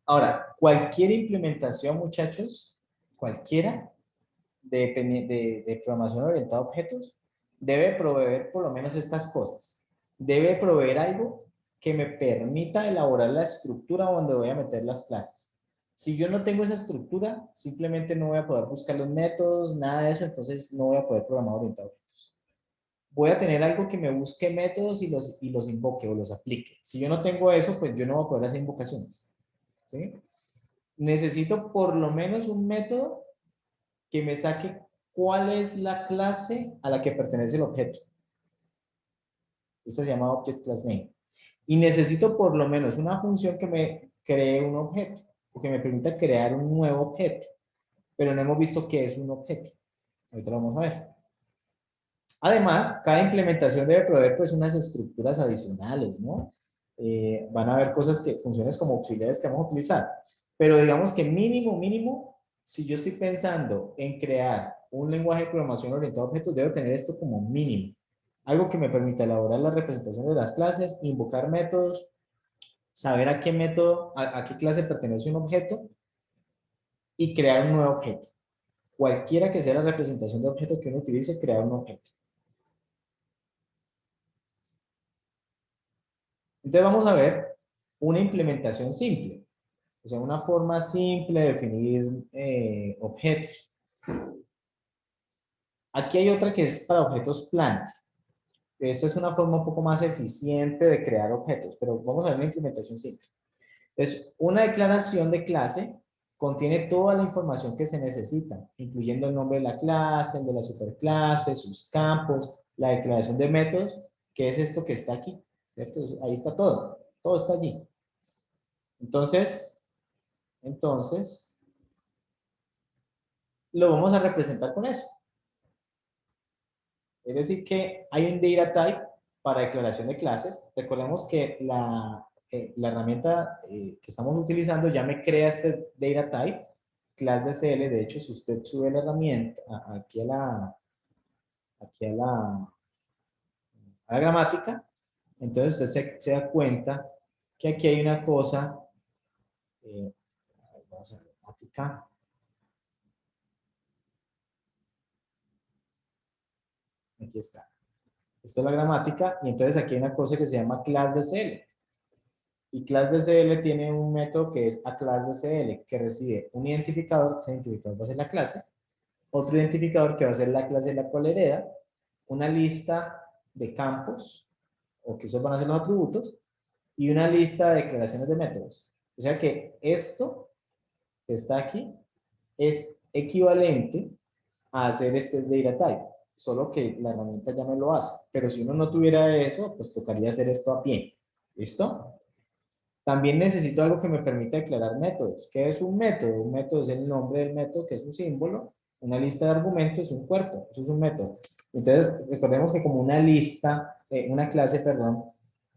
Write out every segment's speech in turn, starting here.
Ahora, cualquier implementación, muchachos, cualquiera de programación orientada a objetos, debe proveer por lo menos estas cosas. Debe proveer algo que me permita elaborar la estructura donde voy a meter las clases. Si yo no tengo esa estructura, simplemente no voy a poder buscar los métodos, nada de eso, entonces no voy a poder programar orientado a objetos. Voy a tener algo que me busque métodos y los invoque o los aplique. Si yo no tengo eso, pues yo no voy a poder hacer invocaciones. ¿Sí? Necesito por lo menos un método que me saque cuál es la clase a la que pertenece el objeto. Esto se llama Object Class Name. Y necesito por lo menos una función que me cree un objeto o que me permita crear un nuevo objeto. Pero no hemos visto qué es un objeto. Ahorita lo vamos a ver. Además, cada implementación debe proveer pues unas estructuras adicionales, ¿no? Van a haber cosas que, funciones como auxiliares que vamos a utilizar. Pero digamos que mínimo, si yo estoy pensando en crear un lenguaje de programación orientado a objetos, debo tener esto como mínimo. Algo que me permita elaborar la representación de las clases, invocar métodos, saber a qué método, a qué clase pertenece un objeto y crear un nuevo objeto. Cualquiera que sea la representación de objeto que uno utilice, crear un objeto. Entonces vamos a ver una implementación simple, o sea, una forma simple de definir objetos. Aquí hay otra que es para objetos planos. Esta es una forma un poco más eficiente de crear objetos, pero vamos a ver una implementación simple. Entonces, una declaración de clase contiene toda la información que se necesita, incluyendo el nombre de la clase, el de la superclase, sus campos, la declaración de métodos, que es esto que está aquí, ¿cierto? Ahí está todo, todo está allí. Entonces, lo vamos a representar con eso. Es decir, que hay un data type para declaración de clases. Recordemos que la herramienta que estamos utilizando ya me crea este data type, class DCL. De hecho, si usted sube la herramienta aquí a la gramática, entonces usted se da cuenta que aquí hay una cosa, eh, vamos a ver, gramática. Aquí está. Esto es la gramática y entonces aquí hay una cosa que se llama class DCL. Y class DCL tiene un método que es a class DCL, que recibe un identificador, ese identificador va a ser la clase, otro identificador que va a ser la clase de la cual hereda, una lista de campos, o que esos van a ser los atributos, y una lista de declaraciones de métodos. O sea que esto que está aquí es equivalente a hacer este data type, solo que la herramienta ya me lo hace. Pero si uno no tuviera eso, pues tocaría hacer esto a pie. ¿Listo? También necesito algo que me permita declarar métodos. ¿Qué es un método? Un método es el nombre del método, que es un símbolo. Una lista de argumentos es un cuerpo. Eso es un método. Entonces, recordemos que como una lista, una clase, perdón,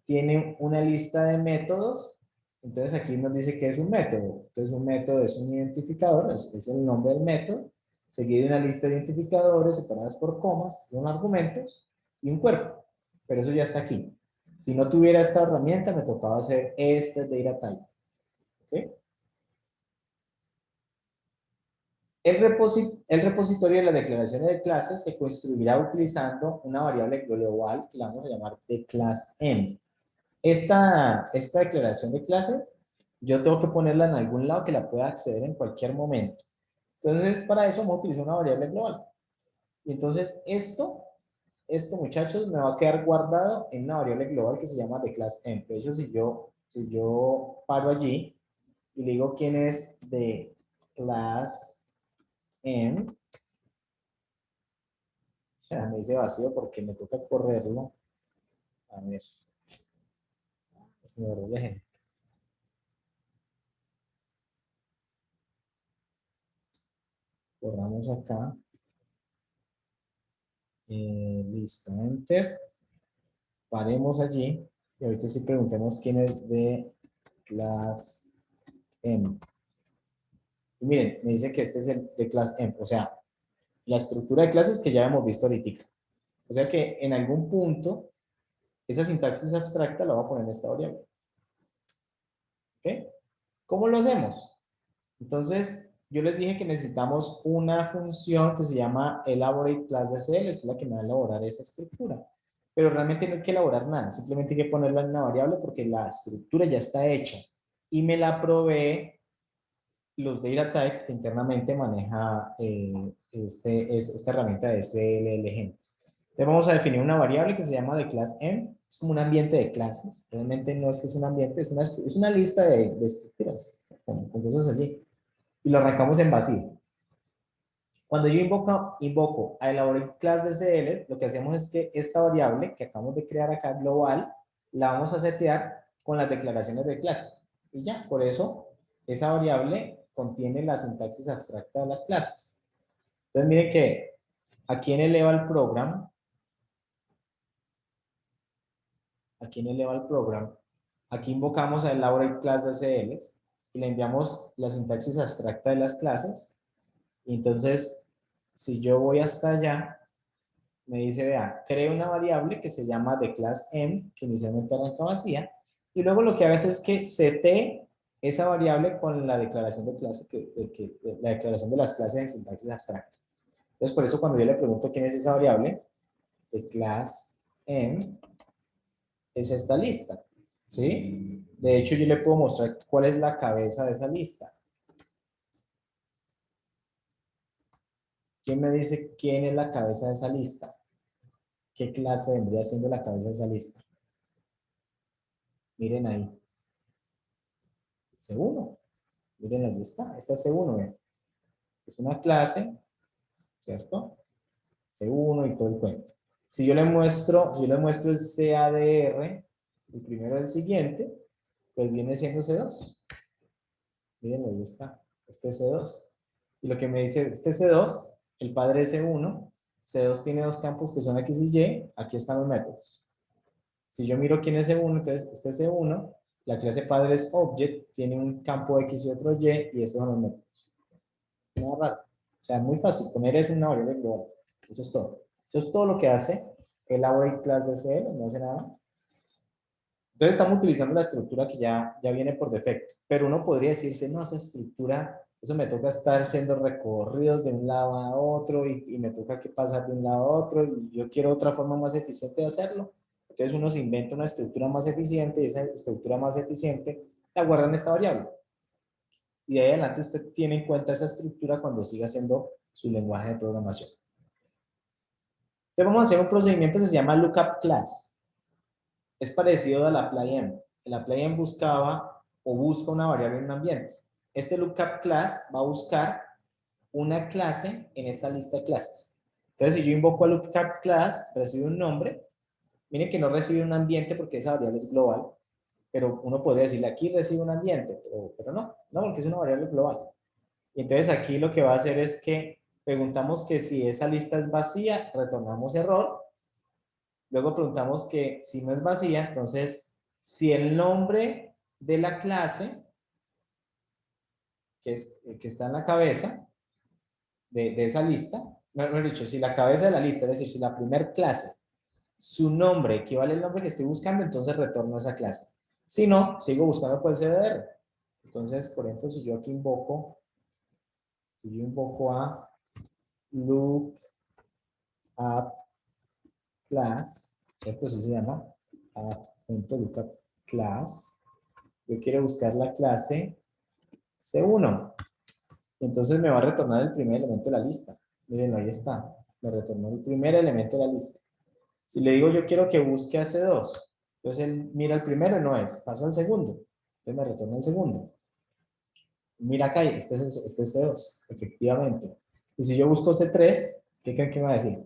tiene una lista de métodos, entonces aquí nos dice que es un método. Entonces, un método es un identificador, es el nombre del método, seguido de una lista de identificadores separadas por comas, son argumentos, y un cuerpo. Pero eso ya está aquí. Si no tuviera esta herramienta, me tocaba hacer este data type. ¿Okay? El repositorio de las declaraciones de clases se construirá utilizando una variable global que la vamos a llamar de class m. Esta declaración de clases, yo tengo que ponerla en algún lado que la pueda acceder en cualquier momento. Entonces, para eso vamos a utilizar una variable global. Y entonces, esto muchachos, me va a quedar guardado en una variable global que se llama de class m. De hecho, si yo paro allí y le digo quién es de class m, o sea, me dice vacío porque me toca correrlo. A ver, es mi error de ejemplo. Corramos acá. Listo, enter. Paremos allí. Y ahorita sí preguntemos quién es de class m. Y miren, me dice que este es el de class m. O sea, la estructura de clases que ya hemos visto ahorita. O sea que en algún punto, esa sintaxis abstracta la voy a poner en esta variable. ¿Ok? ¿Cómo lo hacemos? Entonces, yo les dije que necesitamos una función que se llama elaborate class de CL, que es la que me va a elaborar esa estructura. Pero realmente no hay que elaborar nada, simplemente hay que ponerla en una variable porque la estructura ya está hecha y me la provee los data types que internamente maneja esta herramienta de CLLG. Entonces vamos a definir una variable que se llama de class M, es como un ambiente de clases, realmente no es que es un ambiente, es una lista de estructuras con cosas allí, y lo arrancamos en vacío. Cuando yo invoco a elaborate class de CL, lo que hacemos es que esta variable que acabamos de crear acá global, la vamos a setear con las declaraciones de clase. Y ya, por eso, esa variable contiene la sintaxis abstracta de las clases. Entonces, miren que aquí en el eval program, aquí invocamos a elaborate class de CL y le enviamos la sintaxis abstracta de las clases. Y entonces, si yo voy hasta allá, me dice, vea, cree una variable que se llama de class M, que inicialmente arranca vacía, y luego lo que hagas es que setee esa variable con la declaración de clase, la declaración de las clases en sintaxis abstracta. Entonces, por eso cuando yo le pregunto quién es esa variable, de class M, es esta lista, ¿sí? De hecho, yo le puedo mostrar cuál es la cabeza de esa lista. ¿Quién me dice quién es la cabeza de esa lista? ¿Qué clase vendría siendo la cabeza de esa lista? Miren ahí. C1. Miren, ahí está. Esta es C1, ¿ven? Es una clase, ¿cierto? C1 y todo el cuento. Si yo le muestro el CADR, el primero del siguiente, pues viene siendo C2. Miren, ahí está. Este es C2. Y lo que me dice, este es C2, el padre es C1. C2 tiene dos campos que son X y Y. Aquí están los métodos. Si yo miro quién es C1, entonces este es C1. La clase padre es object, tiene un campo X y otro Y, y estos son los métodos. Nada raro. O sea, muy fácil. Poner es una variable global. Eso es todo. Eso es todo lo que hace el elaborate class de CL, no hace nada más. Entonces estamos utilizando la estructura que ya viene por defecto. Pero uno podría decirse, no, esa estructura, eso me toca estar haciendo recorridos de un lado a otro y me toca que pasar de un lado a otro y yo quiero otra forma más eficiente de hacerlo. Entonces uno se inventa una estructura más eficiente y esa estructura más eficiente la guarda en esta variable. Y de ahí adelante usted tiene en cuenta esa estructura cuando siga haciendo su lenguaje de programación. Entonces vamos a hacer un procedimiento que se llama lookup class. Es parecido al apply env. El apply env buscaba o busca una variable en un ambiente. Este lookup class va a buscar una clase en esta lista de clases. Entonces, si yo invoco a lookup class, recibe un nombre. Miren que no recibe un ambiente porque esa variable es global, pero uno podría decirle aquí recibe un ambiente, pero no, porque es una variable global. Y entonces aquí lo que va a hacer es que preguntamos que si esa lista es vacía, retornamos error. Luego preguntamos que si no es vacía, entonces si el nombre de la clase que está en la cabeza de esa lista, mejor dicho, si la cabeza de la lista, es decir, si la primer clase, su nombre equivale al nombre que estoy buscando, entonces retorno esa clase. Si no, sigo buscando por el CDR. Entonces, por ejemplo, si yo aquí invoco a lookup class, ¿cierto? Así se llama, lookup class. Yo quiero buscar la clase C1. Entonces me va a retornar el primer elemento de la lista. Miren, ahí está. Me retornó el primer elemento de la lista. Si le digo yo quiero que busque a C2, entonces él mira el primero y no es, pasa al segundo. Entonces me retorna el segundo. Mira acá, este es C2, efectivamente. Y si yo busco C3, ¿qué creen que me va a decir?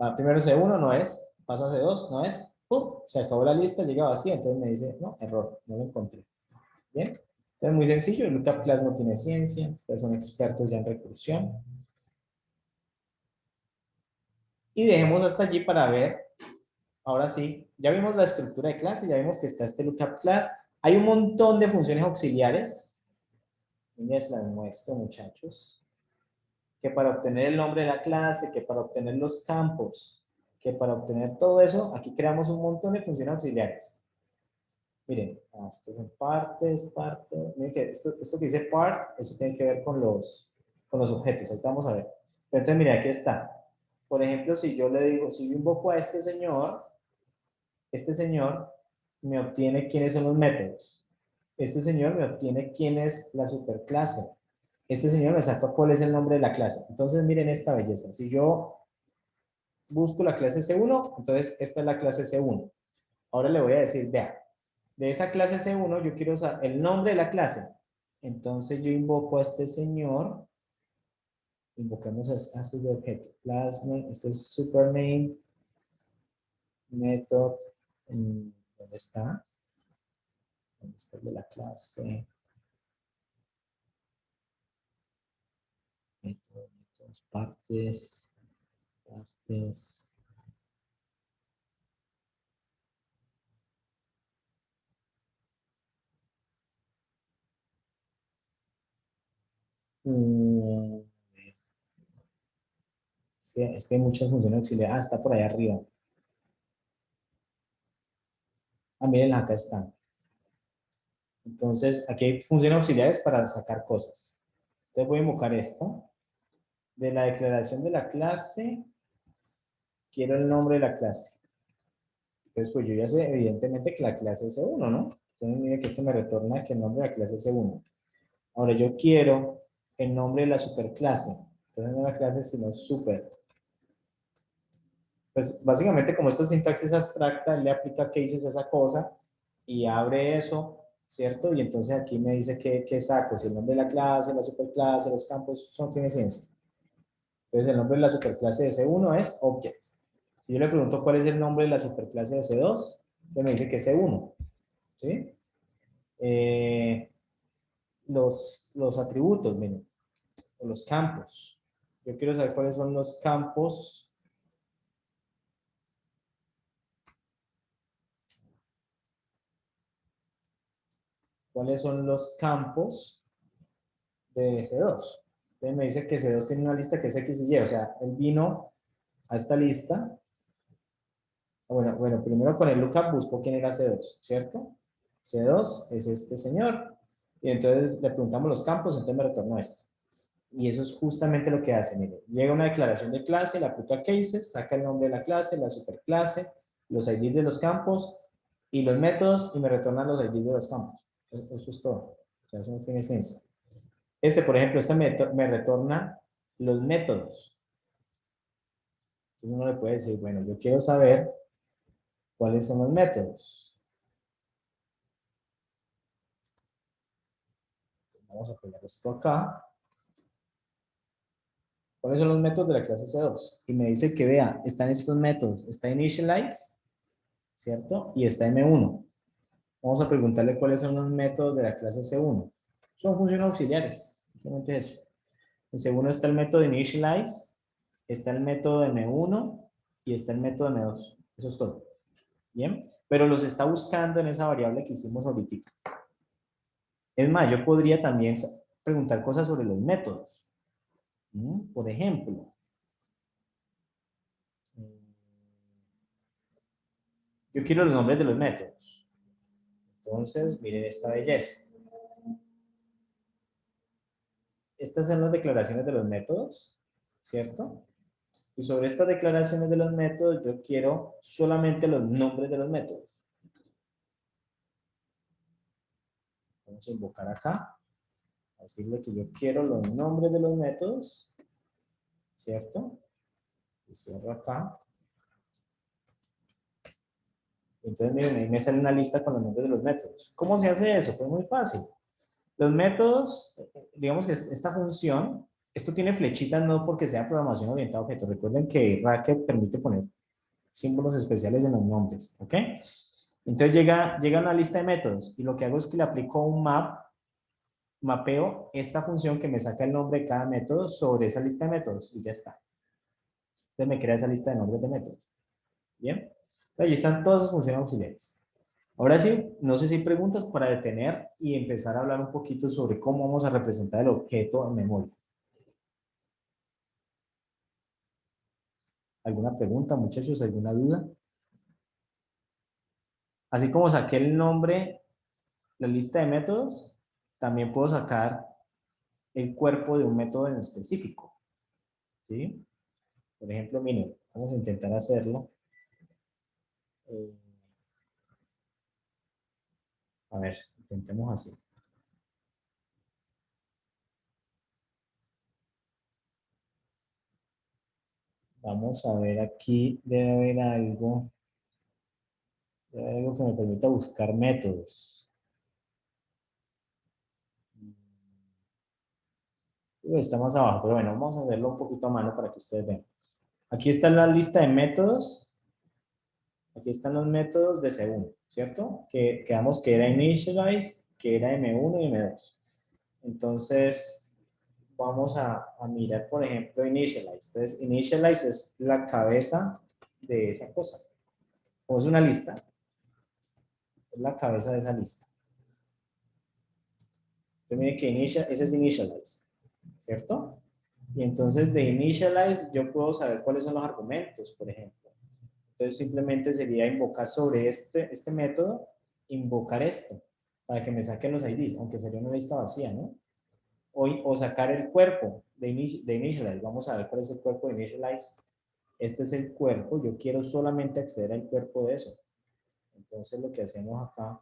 Va primero C1, no es, pasa a C2, no es, ¡pum! Se acabó la lista, llega vacía, entonces me dice, no, error, no lo encontré. Bien, entonces muy sencillo, el lookup class no tiene ciencia, ustedes son expertos ya en recursión. Y dejemos hasta allí para ver, ahora sí, ya vimos la estructura de clase, ya vimos que está este lookup class, hay un montón de funciones auxiliares, les las muestro muchachos, que para obtener el nombre de la clase, que para obtener los campos, que para obtener todo eso, aquí creamos un montón de funciones auxiliares. Miren, esto son partes, miren que esto que dice part, eso tiene que ver con los objetos, ahorita vamos a ver. Pero entonces, mire, aquí está. Por ejemplo, si yo le digo, si yo invoco a este señor me obtiene quiénes son los métodos. Este señor me obtiene quién es la superclase. Este señor me saca cuál es el nombre de la clase. Entonces, miren esta belleza. Si yo busco la clase C1, entonces esta es la clase C1. Ahora le voy a decir, vea, de esa clase C1 yo quiero saber el nombre de la clase. Entonces yo invoco a este señor, invocamos a este objeto, class name, este es supername, method, ¿dónde está? ¿Dónde está el de la clase? Métodos, partes. Mm, sí, es que hay muchas funciones auxiliares. Ah, está por allá arriba. Ah, miren, acá están. Entonces, aquí hay funciones auxiliares para sacar cosas. Entonces voy a invocar esta. De la declaración de la clase, quiero el nombre de la clase. Entonces, pues yo ya sé, evidentemente, que la clase es C1, ¿no? Entonces, mire que esto me retorna que el nombre de la clase es C1. Ahora, yo quiero el nombre de la superclase. Entonces, no la clase, sino super. Pues, básicamente, como esto es sintaxis abstracta, él le aplica cases a esa cosa y abre eso, ¿cierto? Y entonces aquí me dice que saco, si el nombre de la clase, la superclase, los campos, eso no tiene ciencia. Entonces, el nombre de la superclase de C1 es object. Si yo le pregunto cuál es el nombre de la superclase de C2, pues me dice que es C1. ¿Sí? Eh, los atributos, miren, o los campos. Yo quiero saber cuáles son los campos. ¿Cuáles son los campos de C2? Entonces me dice que C2 tiene una lista que es X y Y. O sea, él vino a esta lista. Bueno, primero con el lookup buscó quién era C2, ¿cierto? C2 es este señor. Y entonces le preguntamos los campos, entonces me retornó esto. Y eso es justamente lo que hace. Mire, llega una declaración de clase, la aplica cases, saca el nombre de la clase, la superclase, los IDs de los campos y los métodos y me retorna los IDs de los campos. Eso es todo. O sea, eso no tiene ciencia. Por ejemplo, me retorna los métodos. Entonces uno le puede decir, bueno, yo quiero saber cuáles son los métodos. Vamos a pegar esto acá. ¿Cuáles son los métodos de la clase C2? Y me dice que vea, están estos métodos. Está initialize, ¿cierto? Y está M1. Vamos a preguntarle cuáles son los métodos de la clase C1. Son funciones auxiliares, simplemente eso. En C1 está el método initialize, está el método M1 y está el método M2. Eso es todo. ¿Bien? Pero los está buscando en esa variable que hicimos ahorita. Es más, yo podría también preguntar cosas sobre los métodos. Por ejemplo, yo quiero los nombres de los métodos. Entonces, miren esta belleza. Estas son las declaraciones de los métodos, ¿cierto? Y sobre estas declaraciones de los métodos, yo quiero solamente los nombres de los métodos. Vamos a invocar acá, a decirle que yo quiero los nombres de los métodos, ¿cierto? Y cierro acá. Entonces, miren, ahí me sale una lista con los nombres de los métodos. ¿Cómo se hace eso? Pues muy fácil. Los métodos, digamos que esta función, esto tiene flechitas no porque sea programación orientada a objetos. Recuerden que Racket permite poner símbolos especiales en los nombres, ¿ok? Entonces llega una lista de métodos y lo que hago es que le aplico un mapeo esta función que me saca el nombre de cada método sobre esa lista de métodos y ya está. Entonces me crea esa lista de nombres de métodos. ¿Bien? Entonces, ahí están todas las funciones auxiliares. Ahora sí, no sé si hay preguntas para detener y empezar a hablar un poquito sobre cómo vamos a representar el objeto en memoria. ¿Alguna pregunta, muchachos? ¿Alguna duda? Así como saqué el nombre la lista de métodos, también puedo sacar el cuerpo de un método en específico, ¿sí? Por ejemplo, miren, vamos a intentar hacerlo. Eh, a ver, intentemos así. Vamos a ver aquí, debe haber algo que me permita buscar métodos. Está más abajo, pero bueno, vamos a hacerlo un poquito a mano para que ustedes vean. Aquí está la lista de métodos. Aquí están los métodos de C1, ¿cierto? Que quedamos que era initialize, que era M1 y M2. Entonces, vamos a mirar, por ejemplo, initialize. Entonces, initialize es la cabeza de esa cosa. O es una lista, es la cabeza de esa lista. Entonces, mire que ese es initialize, ¿cierto? Y entonces de initialize yo puedo saber cuáles son los argumentos, por ejemplo. Entonces simplemente sería invocar sobre este método, invocar esto, para que me saquen los IDs, aunque sería una lista vacía, ¿no? O sacar el cuerpo de initialize. Vamos a ver cuál es el cuerpo de initialize. Este es el cuerpo, yo quiero solamente acceder al cuerpo de eso. Entonces lo que hacemos acá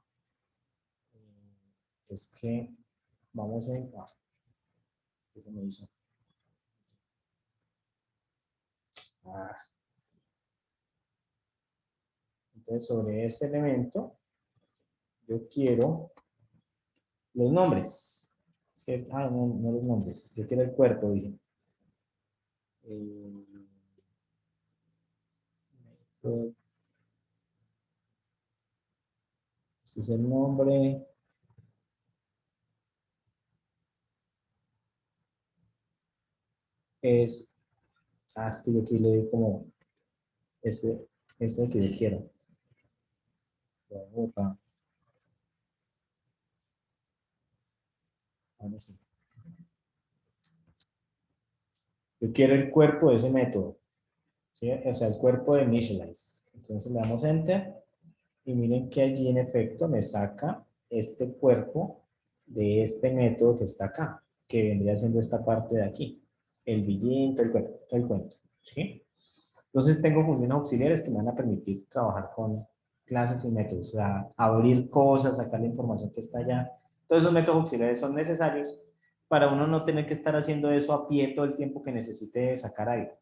es que vamos a... ¿qué se me hizo? Ah, entonces sobre ese elemento yo quiero los nombres. ¿Cierto? Ah, no, no los nombres. Yo quiero el cuerpo, dije. Este es el nombre. Es, es que yo aquí le di como ese que yo quiero. Opa, ahora sí. Yo quiero el cuerpo de ese método. ¿Sí? O sea, el cuerpo de initialize. Entonces le damos enter y miren que allí en efecto me saca este cuerpo de este método que está acá, que vendría siendo esta parte de aquí. El begin, todo el cuento. ¿Sí? Entonces tengo funciones auxiliares que me van a permitir trabajar con clases y métodos, o sea, abrir cosas, sacar la información que está allá. Todos esos métodos auxiliares son necesarios para uno no tener que estar haciendo eso a pie todo el tiempo que necesite sacar algo.